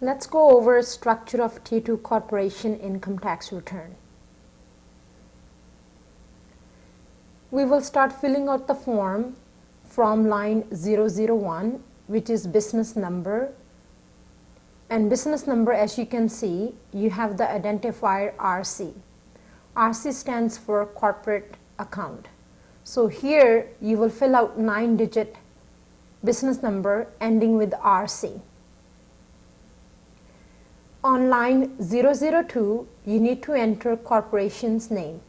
Let's go over structure of T2 corporation income tax return. We will start filling out the form from line 001, which is business number. And business number, as you can see, you have the identifier RC. RC stands for corporate account. So here you will fill out 9-digit business number ending with RC. On line 002, you need to enter corporation's name.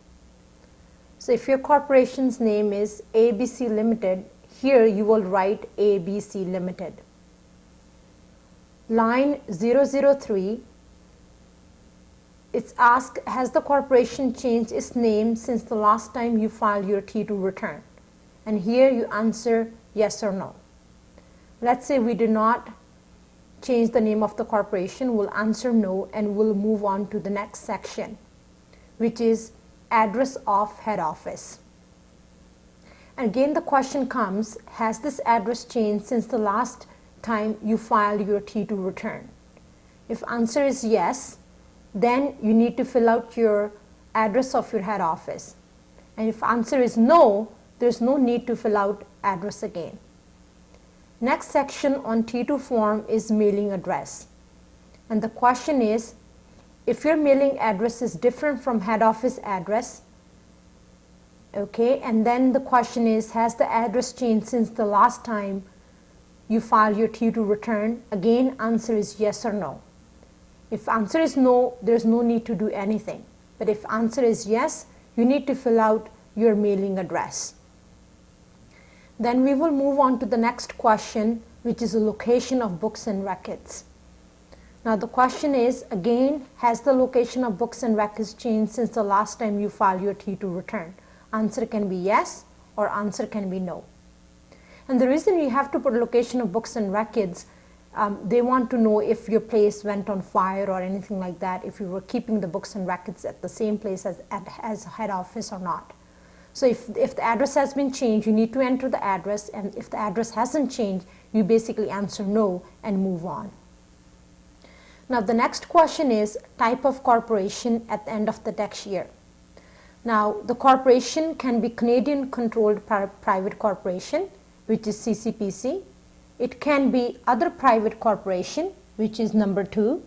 So if your corporation's name is ABC Limited, here you will write ABC Limited. Line 003, it's asked, has the corporation changed its name since the last time you filed your T2 return? And here you answer yes or no. Let's say we do not change the name of the corporation, we'll answer no and we'll move on to the next section, which is address of head office. Again the question comes, has this address changed since the last time you filed your T2 return? If answer is yes, then you need to fill out your address of your head office. And if answer is no, there's no need to fill out address again. Next section on T2 form is mailing address. And the question is, if your mailing address is different from head office address, okay, and then the question is, has the address changed since the last time you filed your T2 return? Again, answer is yes or no. If answer is no, there's no need to do anything. But if answer is yes, you need to fill out your mailing address. Then we will move on to the next question, which is the location of books and records. Now the question is, again, has the location of books and records changed since the last time you filed your T2 return? Answer can be yes or answer can be no. And the reason you have to put location of books and records, they want to know if your place went on fire or anything like that, if you were keeping the books and records at the same place as head office or not. So if the address has been changed, you need to enter the address, and if the address hasn't changed, you basically answer no and move on. Now the next question is type of corporation at the end of the tax year. Now the corporation can be Canadian controlled private corporation, which is CCPC. It can be other private corporation, which is number 2.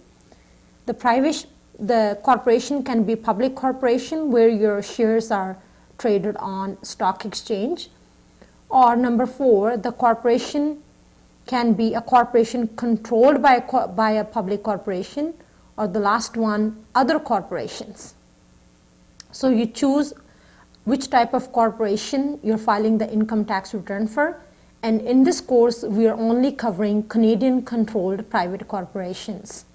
The corporation can be public corporation where your shares are traded on stock exchange, or number 4, the corporation can be a corporation controlled by a public corporation, or the last one, other corporations. So you choose which type of corporation you're filing the income tax return for, and in this course we are only covering Canadian controlled private corporations.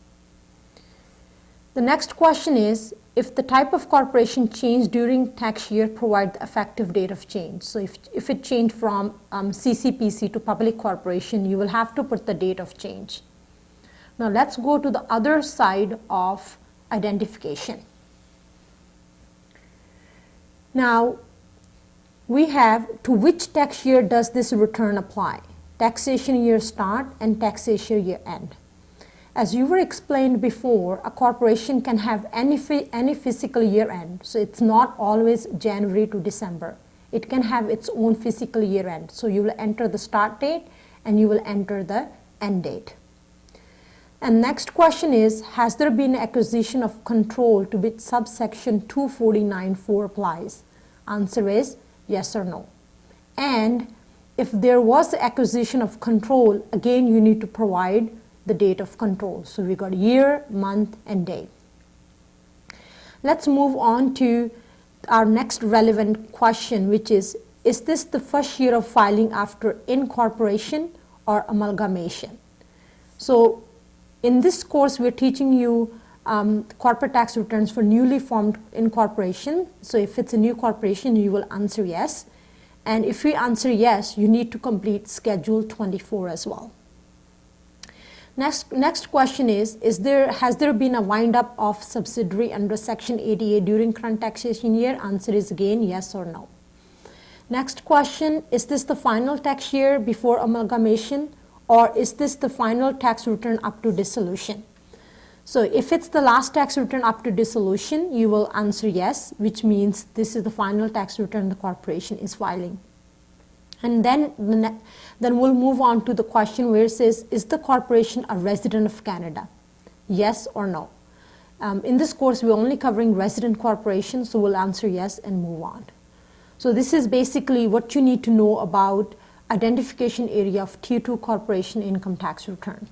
The next question is, if the type of corporation changed during tax year, provide the effective date of change. So if it changed from CCPC to public corporation, you will have to put the date of change. Now let's go to the other side of identification. Now we have, to which tax year does this return apply? Taxation year start and taxation year end. As you were explained before, a corporation can have any fiscal year end. So it's not always January to December. It can have its own fiscal year end. So you will enter the start date and you will enter the end date. And next question is, has there been acquisition of control to which subsection 249(4) applies? Answer is yes or no. And if there was acquisition of control, again you need to provide the date of control. So we got year, month, and day. Let's move on to our next relevant question, which is this the first year of filing after incorporation or amalgamation? So in this course, we're teaching you corporate tax returns for newly formed incorporation. So if it's a new corporation, you will answer yes. And if you answer yes, you need to complete Schedule 24 as well. Next question is has there been a wind-up of subsidiary under Section 88 during current taxation year? Answer is again yes or no. Next question, is this the final tax year before amalgamation, or is this the final tax return up to dissolution? So if it's the last tax return up to dissolution, you will answer yes, which means this is the final tax return the corporation is filing. And then we'll move on to the question where it says, is the corporation a resident of Canada? Yes or no? In this course, we're only covering resident corporations, so we'll answer yes and move on. So this is basically what you need to know about identification area of Tier 2 corporation income tax return.